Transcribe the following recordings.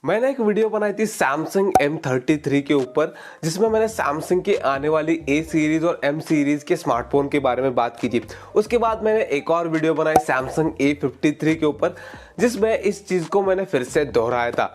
मैंने एक वीडियो बनाई थी सैमसंग M33 के ऊपर, जिसमें मैंने सैमसंग के आने वाली A सीरीज और M सीरीज के स्मार्टफोन के बारे में बात की थी। उसके बाद मैंने एक और वीडियो बनाई सैमसंग A53 के ऊपर, जिसमें इस चीज़ को मैंने फिर से दोहराया था।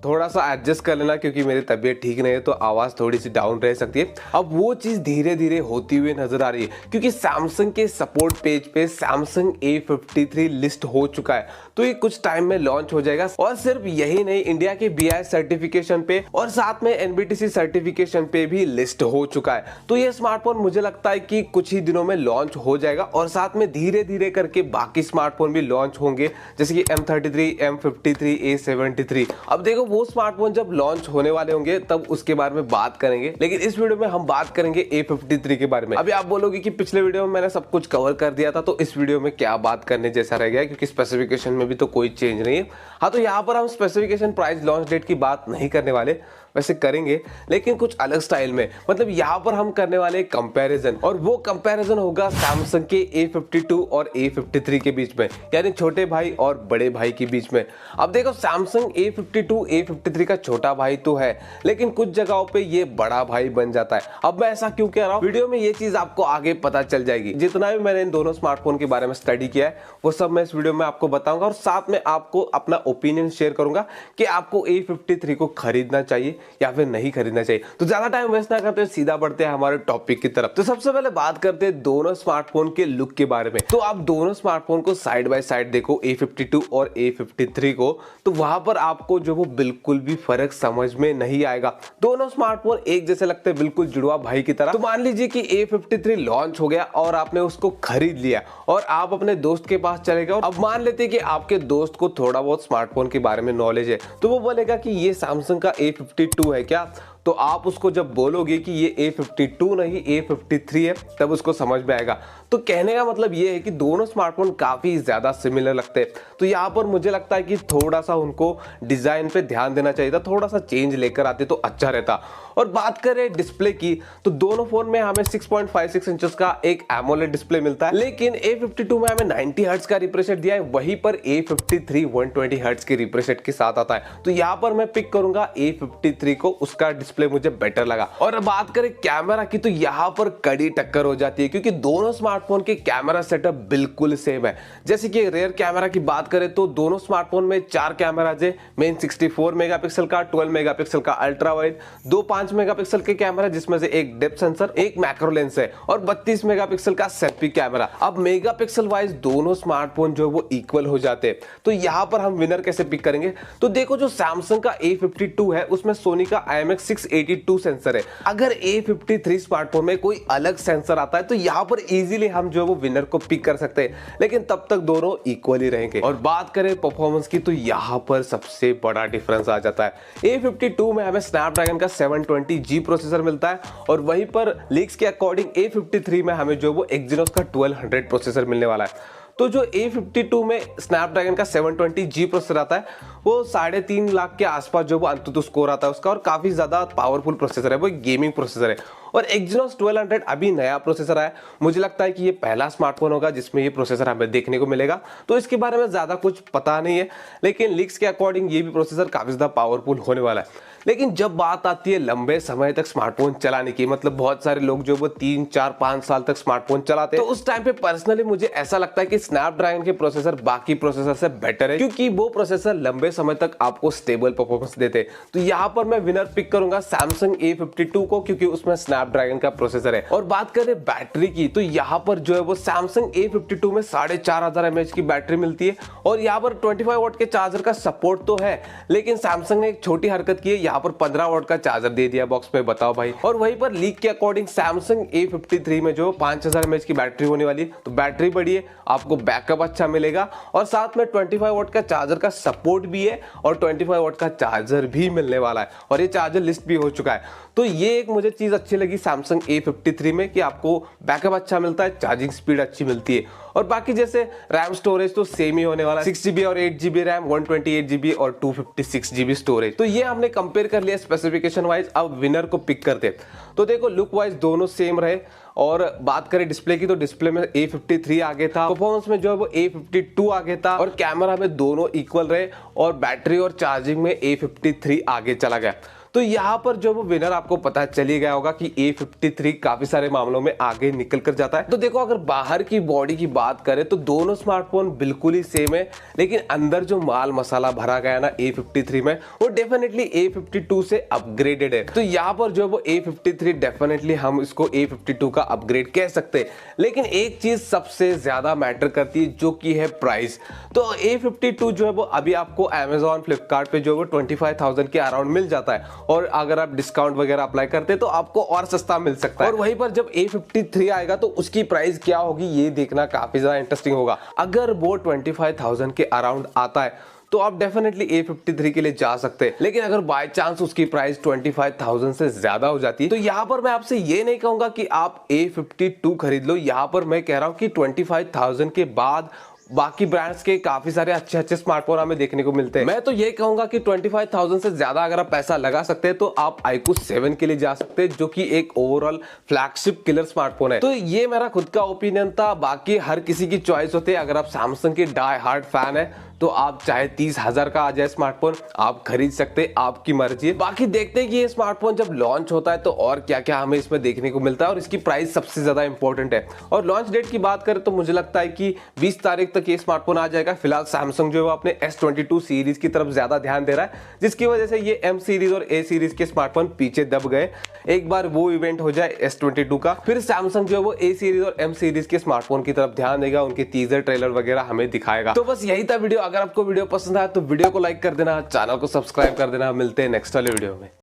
थोड़ा सा एडजस्ट कर लेना क्योंकि मेरी तबीयत ठीक नहीं है तो आवाज़ थोड़ी सी डाउन रह सकती है। अब वो चीज़ धीरे धीरे होती हुई नजर आ रही है क्योंकि सैमसंग के सपोर्ट पेज पे सैमसंग A53 लिस्ट हो चुका है, तो ये कुछ टाइम में लॉन्च हो जाएगा। और सिर्फ यही नहीं, इंडिया के BIS सर्टिफिकेशन पे और साथ में NBTC सर्टिफिकेशन पे भी लिस्ट हो चुका है। तो ये स्मार्टफोन मुझे लगता है कि कुछ ही दिनों में लॉन्च हो जाएगा और साथ में धीरे धीरे करके बाकी स्मार्टफोन भी लॉन्च होंगे, जैसे कि M33, M53, A73। अब देखो, वो स्मार्टफोन जब लॉन्च होने वाले होंगे तब उसके बारे में बात करेंगे, लेकिन इस वीडियो में हम बात करेंगे A53 के बारे में। अभी आप बोलोगे कि पिछले वीडियो में मैंने सब कुछ कवर कर दिया था, तो इस वीडियो में क्या बात करने जैसा रह गया, क्योंकि स्पेसिफिकेशन में भी तो कोई चेंज नहीं है। हाँ, तो यहाँ पर हम स्पेसिफिकेशन, प्राइस, लॉन्च डेट की बात नहीं करने वाले, वैसे करेंगे लेकिन कुछ अलग स्टाइल में। मतलब यहाँ पर हम करने वाले कंपैरिजन, और वो कंपैरिजन होगा सैमसंग के A52 और A53 के बीच में, यानी छोटे भाई और बड़े भाई के बीच में। अब देखो, सैमसंग A52, A53 का छोटा भाई तो है, लेकिन कुछ जगहों पे ये बड़ा भाई बन जाता है। अब मैं ऐसा क्यों कह रहा हूँ, वीडियो में ये चीज आपको आगे पता चल जाएगी। जितना भी मैंने इन दोनों स्मार्टफोन के बारे में स्टडी किया है वो सब मैं इस वीडियो में आपको बताऊंगा, और साथ में आपको अपना ओपिनियन शेयर करूंगा कि आपको A53 को खरीदना चाहिए या फिर नहीं खरीदना चाहिए। तो ज्यादा टाइम वेस्ट ना करते हुए सीधा बढ़ते हैं हमारे टॉपिक की तरफ। तो सबसे पहले बात करते हैं दोनों स्मार्टफोन के लुक के बारे में। तो आप दोनों स्मार्टफोन को साइड बाय साइड देखो, A52 और A53 को, तो वहां पर आपको जो वो बिल्कुल भी फर्क समझ में नहीं आएगा। दोनों स्मार्टफोन एक जैसे लगते हैं, बिल्कुल जुड़वा भाई की तरह। तो मान लीजिए कि A53 लॉन्च हो गया और आपने उसको खरीद लिया और आप अपने दोस्त के पास चले गए। अब मान लेते हैं कि आपके दोस्त को थोड़ा बहुत स्मार्टफोन के बारे में नॉलेज है, तो वो बोलेगा कि ये सैमसंग का A52 है क्या? तो आप उसको जब बोलोगे कि ये A52 नहीं A53 है, तब उसको समझ में आएगा। तो कहने का मतलब ये है कि दोनों स्मार्टफोन काफी ज्यादा सिमिलर लगते हैं। तो यहाँ पर मुझे लगता है कि थोड़ा सा उनको डिजाइन पे ध्यान देना चाहिए था, थोड़ा सा चेंज लेकर आते तो अच्छा रहता। और बात करें डिस्प्ले की, तो दोनों फोन में हमें 6.56 इंचेस का एक एमोलेड डिस्प्ले मिलता है, लेकिन A52 में हमें 90 हर्ट्ज का रिफ्रेश रेट दिया है, वहीं पर A53 120 हर्ट्ज के रिफ्रेश रेट के साथ आता है। तो यहाँ पर मैं पिक करूंगा A53 को, उसका डिस्प्ले मुझे बेटर लगा। और बात करें कैमरा की, तो यहाँ पर कड़ी टक्कर हो जाती है क्योंकि दोनों स्मार्टफोन के कैमरा सेटअप बिल्कुल सेम है। जैसे कि रेयर कैमरा की बात करें तो दोनों स्मार्टफोन में 4 कैमराज है, मेन 64 मेगापिक्सल का, 12 मेगापिक्सल का अल्ट्रा वाइड, 2 5 मेगापिक्सल के कैमरा जिसमें से एक डेप्थ सेंसर, एक मैक्रो लेंस है, और 32 मेगापिक्सल का सेल्फी कैमरा। अब मेगापिक्सल वाइज दोनों स्मार्टफोन जो है वो इक्वल हो जाते हैं। तो यहाँ पर हम विनर कैसे पिक करेंगे? तो देखो, जो सैमसंग का A52 है उसमें सोनी का IMX682 सेंसर है। अगर A53 स्मार्टफोन में कोई अलग सेंसर आता है तो यहाँ पर इजीली हम जो है वो विनर को पिक कर सकते हैं, लेकिन तब तक दोनों इक्वल ही रहेंगे। और बात करें परफॉर्मेंस की, तो यहाँ पर सबसे बड़ा डिफरेंस आ जाता है। A52 में हमें स्नैपड्रैगन का 720G प्रोसेसर मिलता है, और वहीं पर लीक्स के अकॉर्डिंग A53 में हमें जो वो एक्जिनोस का 1200 प्रोसेसर मिलने वाला है। तो जो A52 में स्नैपड्रैगन का 720G प्रोसेसर आता है, वो 3.5 लाख के आसपास जो वो अंतुतु स्कोर आता है उसका, और काफी ज्यादा पावरफुल प्रोसेसर है, वो गेमिंग प्रोसेसर है। और एक्जिनोस 1200 अभी नया प्रोसेसर आया, मुझे लगता है कि ये पहला स्मार्टफोन होगा जिसमें ये प्रोसेसर हमें देखने को मिलेगा। तो इसके बारे में ज्यादा कुछ पता नहीं है, लेकिन लीक्स के अकॉर्डिंग ये भी प्रोसेसर काफी ज्यादा पावरफुल होने वाला है। लेकिन जब बात आती है लंबे समय तक स्मार्टफोन चलाने की, मतलब बहुत सारे लोग जो वो 3 4 5 साल तक स्मार्टफोन चलाते हैं, तो उस टाइम पे पर्सनली मुझे ऐसा लगता है कि स्नैपड्रैगन के प्रोसेसर बाकी प्रोसेसर से बेटर है, क्योंकि वो प्रोसेसर लंबे समय तक आपको स्टेबल परफॉर्मेंस देते हैं। तो यहाँ पर मैं विनर पिक करूंगा सैमसंग A52 को, क्योंकि उसमें स्नैपड्रैगन का प्रोसेसर है। और बात करें बैटरी की, तो यहाँ पर जो है वो सैमसंग A52 में 4500 mAh की बैटरी मिलती है, और यहाँ पर 25 वाट के चार्जर का सपोर्ट तो है, लेकिन सैमसंग ने एक छोटी हरकत की है, यहाँ पर 15 वाट का चार्जर दे दिया बॉक्स में, बताओ भाई। और वहीं पर लीक के अकॉर्डिंग सैमसंग A53 में जो 5000 mAh की बैटरी होने वाली है, तो बैटरी बड़ी है, आपको बैकअप अच्छा मिलेगा, और साथ में 25 वाट का चार्जर का सपोर्ट भी है, और 25 वाट का चार्जर भी मिलने वाला है, और ये चार्जर लिस्ट भी हो चुका है। तो ये एक मुझे चीज अच्छी लगी मिलेगी सैमसंग A53 में कि आपको बैकअप अच्छा मिलता है, चार्जिंग स्पीड अच्छी मिलती है। और बाकी जैसे रैम स्टोरेज तो सेम ही होने वाला है, 6GB और 8GB रैम, 128GB और 256GB स्टोरेज। तो ये हमने कंपेयर कर लिया स्पेसिफिकेशन वाइज। अब विनर को पिक करते, तो देखो लुक वाइज दोनों सेम रहे। और बात करें डिस्प्ले की, तो डिस्प्ले में A53 आगे था, परफॉर्मेंस में जो है वो A52 आगे था, और कैमरा में दोनों इक्वल रहे, और बैटरी और चार्जिंग में A53 आगे चला गया। तो यहाँ पर जो वो विनर आपको पता चली गया होगा कि A53 काफी सारे मामलों में आगे निकल कर जाता है। तो देखो अगर बाहर की बॉडी की बात करें तो दोनों स्मार्टफोन बिल्कुल ही सेम है, लेकिन अंदर जो माल मसाला भरा गया ना A53 में, वो डेफिनेटली A52 से अपग्रेडेड है। तो यहाँ पर जो वो A53 डेफिनेटली हम इसको A52 का अपग्रेड कह सकते हैं। लेकिन एक चीज सबसे ज्यादा मैटर करती है, जो कि है प्राइस। तो A52 जो है वो अभी आपको Amazon, फ्लिपकार्ट पे जो है वो 25,000 के अराउंड मिल जाता है, और अगर आप डिस्काउंट वगैरह अप्लाई करते तो आपको और सस्ता मिल सकता है। और वहीं पर जब A53 आएगा तो उसकी प्राइस क्या होगी ये देखना काफी ज्यादा इंटरेस्टिंग होगा। अगर वो 25,000 के अराउंड आता है तो आप डेफिनेटली A53 के लिए जा सकते हैं। लेकिन अगर बाय चांस उसकी प्राइस 25,000 से ज्यादा हो जाती है, तो यहाँ पर मैं आपसे ये नहीं कहूंगा कि आप A52 खरीद लो। यहाँ पर मैं कह रहा हूँ कि 25,000 के बाद बाकी ब्रांड्स के काफी सारे अच्छे अच्छे स्मार्टफोन हमें देखने को मिलते हैं। मैं तो ये कहूंगा कि 25,000 से ज्यादा अगर आप पैसा लगा सकते हैं तो आप iQOO 7 के लिए जा सकते हैं, जो कि एक ओवरऑल फ्लैगशिप किलर स्मार्टफोन है। तो ये मेरा खुद का ओपिनियन था, बाकी हर किसी की चॉइस होती है। अगर आप सैमसंग के डाई हार्ड फैन है तो आप चाहे 30,000 का आ जाए स्मार्टफोन आप खरीद सकते हैं, आपकी मर्जी है। बाकी देखते हैं कि ये स्मार्टफोन जब लॉन्च होता है तो और क्या क्या हमें इसमें देखने को मिलता है, और इसकी प्राइस सबसे ज्यादा इंपॉर्टेंट है। और लॉन्च डेट की बात करें तो मुझे लगता है कि 20 तारीख तक ये स्मार्टफोन आ जाएगा। फिलहाल सैमसंग जो है वो अपने S22 सीरीज की तरफ ज्यादा ध्यान दे रहा है, जिसकी वजह से ये M सीरीज और A सीरीज के स्मार्टफोन पीछे दब गए। एक बार वो इवेंट हो जाए S22 का, फिर सैमसंग जो है वो A सीरीज और M सीरीज के स्मार्टफोन की तरफ ध्यान देगा, उनके टीजर ट्रेलर वगैरह हमें दिखाएगा। तो बस यही था वीडियो। अगर आपको वीडियो पसंद आया तो वीडियो को लाइक कर देना, चैनल को सब्सक्राइब कर देना। मिलते हैं नेक्स्ट वाले वीडियो में।